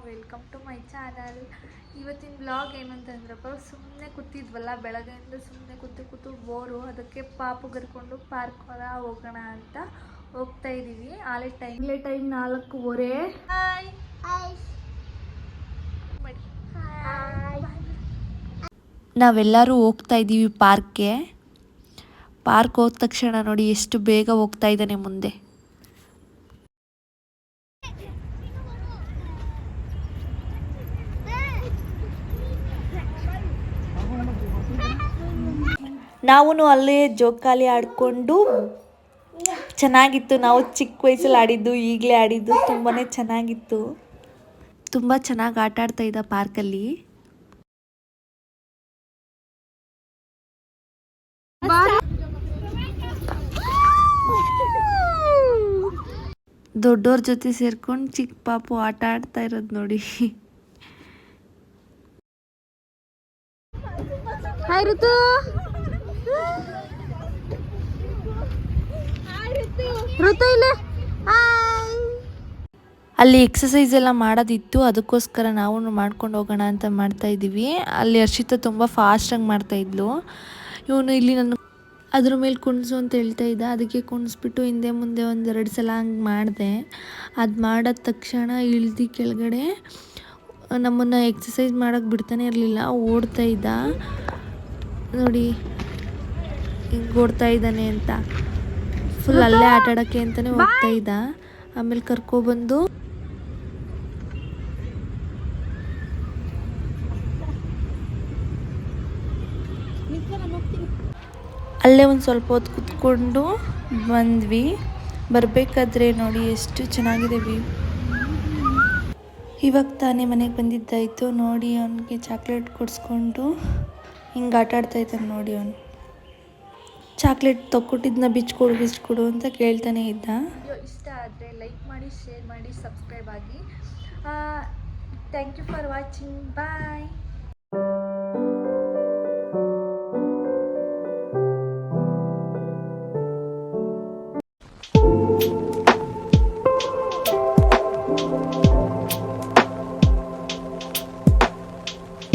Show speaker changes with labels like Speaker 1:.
Speaker 1: Welcome to my channel. ಇವತ್ತಿನ blog ಏನಂತಂದ್ರಪ್ಪ, ಸುಮ್ಮನೆ ಕೂತಿದ್ವಲ್ಲ ಬೆಳಗ್ಗೆಯಿಂದ, ಸುಮ್ಮನೆ ಕೂತು ಬೋರು. ಅದಕ್ಕೆ ಪಾಪು ಕರ್ಕೊಂಡು ಪಾರ್ಕ್ ಹೊರ ಹೋಗೋಣ ಅಂತ ಹೋಗ್ತಾ ಇದ್ದೀವಿ. ಟೈಮ್ 4:15. ಹಾಯ್
Speaker 2: ನಾವೆಲ್ಲರೂ ಹೋಗ್ತಾ ಇದ್ದೀವಿ ಪಾರ್ಕ್ಗೆ. ಪಾರ್ಕ್ ಹೋದ ತಕ್ಷಣ ನೋಡಿ ಎಷ್ಟು ಬೇಗ ಹೋಗ್ತಾ ಇದ್ದಾನೆ ಮುಂದೆ. ನಾವು ಅಲ್ಲೇ ಜೋಕಾಲಿ ಆಡಿಕೊಂಡು ಚೆನ್ನಾಗಿತ್ತು. ನಾವು ಚಿಕ್ಕ ವಯಸ್ಸಲ್ಲಿ ಆಡಿದ್ದು, ಈಗಲೇ ಆಡಿದ್ದು ತುಂಬಾ ಚೆನ್ನಾಗಿತ್ತು. ತುಂಬ ಚೆನ್ನಾಗಿ ಆಟ ಆಡ್ತಾ ಇದ್ದ ಪಾರ್ಕಲ್ಲಿ. ದೊಡ್ಡವ್ರ ಜೊತೆ ಸೇರ್ಕೊಂಡು ಚಿಕ್ಕ ಪಾಪು ಆಟ ಆಡ್ತಾ ಇರೋದು ನೋಡಿ.
Speaker 1: ಹಾಯ್ ಋತು.
Speaker 2: ಅಲ್ಲಿ ಎಕ್ಸಸೈಸ್ ಎಲ್ಲ ಮಾಡೋದಿತ್ತು, ಅದಕ್ಕೋಸ್ಕರ ನಾವು ಮಾಡ್ಕೊಂಡು ಹೋಗೋಣ ಅಂತ ಮಾಡ್ತಾ ಇದ್ದೀವಿ. ಅಲ್ಲಿ ಹರ್ಷಿತಾ ತುಂಬ ಫಾಸ್ಟಾಗಿ ಮಾಡ್ತಾಯಿದ್ಲು. ಇವನು ಇಲ್ಲಿ ನನ್ನ ಅದ್ರ ಮೇಲೆ ಕುಣಿಸು ಅಂತ ಹೇಳ್ತಾ ಇದ್ದ. ಅದಕ್ಕೆ ಕುಣಿಸ್ಬಿಟ್ಟು ಹಿಂದೆ ಮುಂದೆ 1-2 ಸಲ ಹಂಗೆ ಮಾಡಿದೆ. ಅದು ಮಾಡಿದ ತಕ್ಷಣ ಇಳ್ದು ಕೆಳಗಡೆ ನಮ್ಮನ್ನು ಎಕ್ಸಸೈಸ್ ಮಾಡೋಕ್ಕೆ ಬಿಡ್ತಾನೆ ಇರಲಿಲ್ಲ. ಓಡ್ತಾ ಇದ್ದ ನೋಡಿ, ಹಿಂಗೆ ಓಡ್ತಾ ಇದ್ದಾನೆ ಅಂತ. ಫುಲ್ ಅಲ್ಲೇ ಆಟ ಆಡೋಕ್ಕೆ ಅಂತಲೇ ಹೋಗ್ತಾ ಇದ್ದ. ಆಮೇಲೆ ಕರ್ಕೊಬಂದು ಅಲ್ಲೇ ಒಂದು ಸ್ವಲ್ಪ ಹೊತ್ತು ಕುತ್ಕೊಂಡು ಬಂದ್ವಿ. ಬರಬೇಕಾದ್ರೆ ನೋಡಿ ಎಷ್ಟು ಚೆನ್ನಾಗಿದೆ ವ್ಯೂ. ಇವಾಗ ತಾನೇ ಮನೆಗೆ ಬಂದಿದ್ದಾಯಿತು. ನೋಡಿ ಅವನಿಗೆ ಚಾಕ್ಲೇಟ್ ಕೊಡಿಸ್ಕೊಂಡು ಹಿಂಗೆ ಆಟ ಆಡ್ತಾ ಇದ್ದಾನೆ ನೋಡಿ. ಅವನು ಚಾಕ್ಲೇಟ್ ತೊಗೊಟ್ಟಿದ್ದನ್ನ ಬಿಚ್ಕೊಡು ಅಂತ ಕೇಳ್ತಾನೆ ಇದ್ದ.
Speaker 1: ಇಷ್ಟ ಆದರೆ ಲೈಕ್ ಮಾಡಿ, ಶೇರ್ ಮಾಡಿ, ಸಬ್ಸ್ಕ್ರೈಬ್ ಆಗಿ. Thank you for watching. Bye.